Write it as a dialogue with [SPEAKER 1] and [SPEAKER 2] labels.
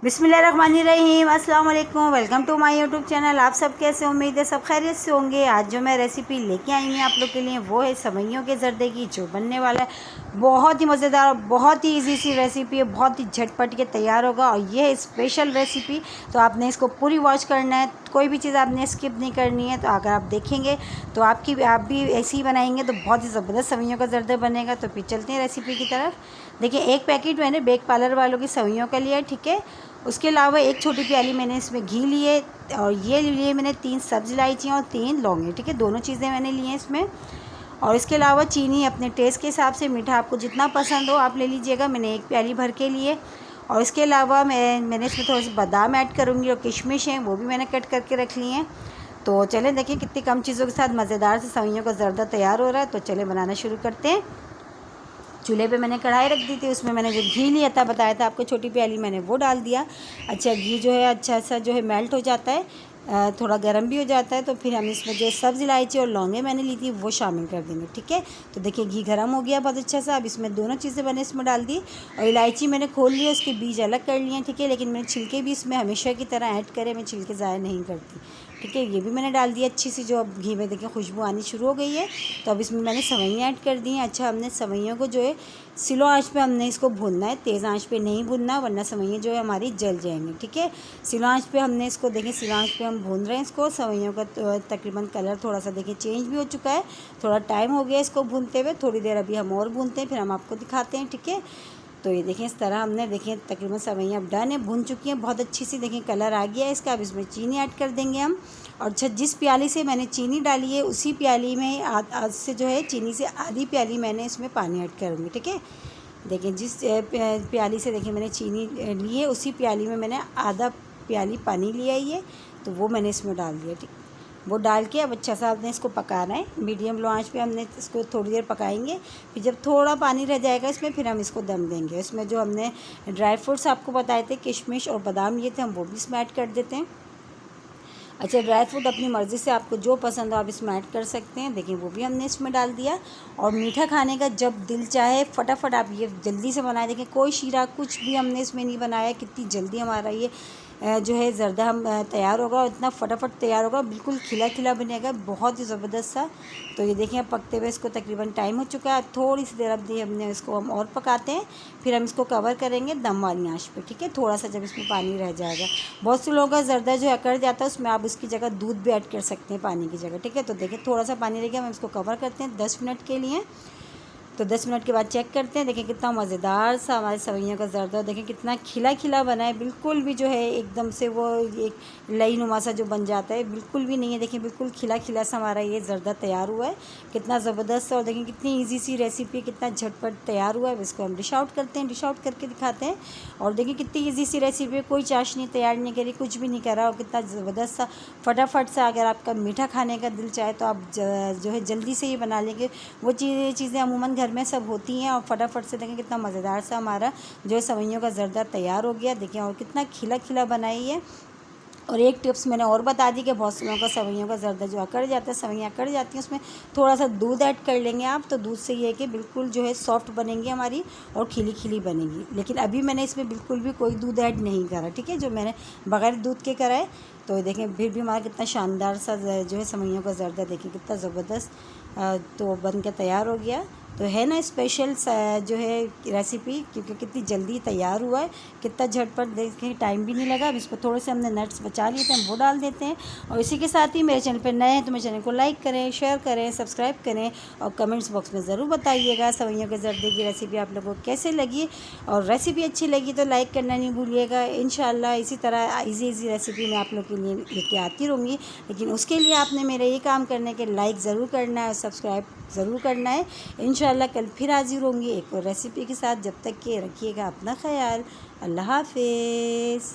[SPEAKER 1] बिस्मिल्लाहिर्रहमानिर्रहीम, अस्सलाम वालेकुम। Welcome to my YouTube channel. आप सब कैसे, उम्मीद है सब खैरियत से होंगे। आज जो मैं रेसिपी लेके आई हूँ आप लोग के लिए वो है सेवइयों के ज़र्दे की, जो बनने वाला है बहुत ही मज़ेदार और बहुत ही इजी सी रेसिपी है, बहुत ही झटपट के तैयार होगा। और ये है स्पेशल रेसिपी, तो आपने इसको पूरी वॉच करना है, कोई भी चीज़ आपने स्किप नहीं करनी है। तो अगर आप देखेंगे तो आप भी ऐसे ही बनाएंगे तो बहुत ही ज़बरदस्त सेवइयों का ज़र्दा बनेगा। तो फिर चलते हैं रेसिपी की तरफ। देखिए, एक पैकेट मैंने बेक पार्लर वालों की सेवइयों का लिया है, ठीक है। उसके अलावा एक छोटी प्याली मैंने इसमें घी लिए, और ये लिए मैंने 3 सब्ज़ इलायचियाँ और 3 लौंगे, ठीक है। दोनों चीज़ें मैंने ली हैं इसमें। और इसके अलावा चीनी अपने टेस्ट के हिसाब से, मीठा आपको जितना पसंद हो आप ले लीजिएगा। मैंने एक प्याली भर के लिए। और इसके अलावा मैंने इसमें थोड़े से बादाम ऐड करूँगी, और किशमिश हैं वो भी मैंने कट करके रख ली हैं। तो चलें देखिए कितनी कम चीज़ों के साथ मज़ेदार से सेवइयों का ज़र्दा तैयार हो रहा है। तो चलें बनाना शुरू करते हैं। चूल्हे पे मैंने कढ़ाई रख दी थी, उसमें मैंने जो घी लिया था, बताया था आपको छोटी प्याली, मैंने वो डाल दिया। अच्छा, घी जो है अच्छा सा जो है मेल्ट हो जाता है, थोड़ा गर्म भी हो जाता है। तो फिर हम इसमें जो सब्ज़ इलायची और लौंगे मैंने ली थी वो शामिल कर देंगे, ठीक है। तो देखिए घी गर्म हो गया बहुत अच्छा सा। अब इसमें दोनों चीज़ें मैंने इसमें डाल दी, और इलायची मैंने खोल ली, उसके बीज अलग कर लिए, ठीक है। लेकिन मैंने छिलके भी इसमें हमेशा की तरह ऐड करे, मैं छिलके ज़ाया नहीं करती, ठीक है। ये भी मैंने डाल दिया अच्छी सी, जो अब घी में देखिए खुशबू आनी शुरू हो गई है। तो अब इसमें मैंने सेवइयाँ ऐड कर दी हैं। अच्छा, हमने सेवइयों को जो है स्लो आंच पे हमने इसको भूनना है, तेज़ आंच पे नहीं भूनना, वरना सेवइयाँ जो है हमारी जल जाएंगी, ठीक है। स्लो आंच पे हमने इसको, देखिए स्लो आंच पे हम भून रहे हैं इसको। सेवइयों का तकरीबन कलर थोड़ा सा देखिए चेंज भी हो चुका है, थोड़ा टाइम हो गया इसको भूनते हुए। थोड़ी देर अभी हम और भूनते हैं, फिर हम आपको दिखाते हैं, ठीक है। तो ये देखें इस तरह हमने, देखिए तकरीबन सेवइयाँ अब डन है, भून चुकी हैं बहुत अच्छी सी, देखिए कलर आ गया है इसका। अब इसमें चीनी ऐड कर देंगे हम। और अच्छा, जिस प्याली से मैंने चीनी डाली है उसी प्याली में आज से जो है चीनी से आधी प्याली मैंने इसमें पानी ऐड करूँगी, ठीक है। देखिए जिस प्याली से देखिए मैंने चीनी ली है, उसी प्याली में मैंने आधा प्याली पानी लिया ही है, तो वो मैंने इसमें डाल दिया, ठीक। वो डाल के अब अच्छा सा आपने इसको पकाना है, मीडियम लो आंच पे हमने इसको थोड़ी देर पकाएंगे। फिर जब थोड़ा पानी रह जाएगा इसमें, फिर हम इसको दम देंगे। इसमें जो हमने ड्राई फ्रूट्स आपको बताए थे, किशमिश और बादाम ये थे, हम वो भी इसमें ऐड कर देते हैं। अच्छा, ड्राई फ्रूट अपनी मर्ज़ी से आपको जो पसंद हो आप इसमें ऐड कर सकते हैं। देखिए वो भी हमने इसमें डाल दिया। और मीठा खाने का जब दिल चाहे फटाफट आप ये जल्दी से बनाए। देखिए कोई शीरा कुछ भी हमने इसमें नहीं बनाया, कितनी जल्दी हमारा ये जो है ज़र्दा हम तैयार होगा, और इतना फटाफट तैयार होगा, बिल्कुल खिला खिला बनेगा, बहुत ही ज़बरदस्त सा। तो ये देखिए अब पकते हुए इसको तकरीबन टाइम हो चुका है, थोड़ी सी देर अब दी हमने इसको हम और पकाते हैं। फिर हम इसको कवर करेंगे दम वाली आंच पे, ठीक है। थोड़ा सा जब इसमें पानी रह जाएगा, बहुत से लोगों का ज़र्दा जो अकड़ जाता है, उसमें आप उसकी जगह दूध भी ऐड कर सकते हैं पानी की जगह, ठीक है। तो देखिए थोड़ा सा पानी रह गया, हम इसको कवर करते हैं 10 मिनट के लिए। तो 10 मिनट के बाद चेक करते हैं। देखिए कितना मज़ेदार सा हमारे सेवइयों का ज़र्दा, देखिए कितना खिला खिला बना है, बिल्कुल भी जो है एकदम से वो एक लई नुमा सा जो बन जाता है, बिल्कुल भी नहीं है। देखिए बिल्कुल खिला खिला सा हमारा ये ज़र्दा तैयार हुआ है, कितना ज़बरदस्त। और देखिए कितनी ईजी सी रेसिपी, कितना झटपट तैयार हुआ है। इसको हम डिश आउट करते हैं, डिश आउट करके दिखाते हैं। और देखिए कितनी ईजी सी रेसिपी है, कोई चाशनी तैयार नहीं करी, कुछ भी नहीं करा, और कितना ज़बरदस्त सा फटाफट सा। अगर आपका मीठा खाने का दिल चाहे तो आप जो है जल्दी से ही बना लेंगे। वो चीज़ें अमूमन घर में सब होती हैं, और फटाफट से देखें कितना मज़ेदार सा हमारा जो है सेवइयों का ज़र्दा तैयार हो गया। देखिए और कितना खिला खिला बनाई है। और एक टिप्स मैंने और बता दी कि बहुत से लोगों का सेवइयों का ज़र्दा जो अकड़ जाता है, सेवइयाँ अकड़ जाती हैं, उसमें थोड़ा सा दूध ऐड कर लेंगे आप, तो दूध से ये है कि बिल्कुल जो है सॉफ्ट बनेंगी हमारी और खिली खिली बनेगी। लेकिन अभी मैंने इसमें बिल्कुल भी कोई दूध ऐड नहीं करा, ठीक है, जो मैंने बग़ैर दूध के करा है। तो देखें फिर भी हमारा कितना शानदार सा जो है सेवइयों का ज़र्दा, देखिए कितना ज़बरदस्त तो बन के तैयार हो गया। तो है ना स्पेशल जो है रेसिपी, क्योंकि कितनी जल्दी तैयार हुआ है, कितना झटपट, देखें टाइम भी नहीं लगा। अब इसको थोड़े से हमने नट्स बचा लिए थे, हम वो डाल देते हैं। और इसी के साथ ही मेरे चैनल पर नए हैं तो मेरे चैनल को लाइक करें, शेयर करें, सब्सक्राइब करें, और कमेंट्स बॉक्स में ज़रूर बताइएगा सेवइयों के ज़र्दे की रेसिपी आप लोगों को कैसे लगी। और रेसिपी अच्छी लगी तो लाइक करना नहीं भूलिएगा। इंशाल्लाह इसी तरह इजी रेसिपी मैं आप लोग के लिए लेके आती रहूँगी। लेकिन उसके लिए आपने मेरा ये काम करने के लाइक ज़रूर करना है और सब्सक्राइब ज़रूर करना है। इंशाल्लाह कल फिर हाज़िर होंगी एक और रेसिपी के साथ। जब तक के रखिएगा अपना ख्याल। अल्लाह हाफ़िज़।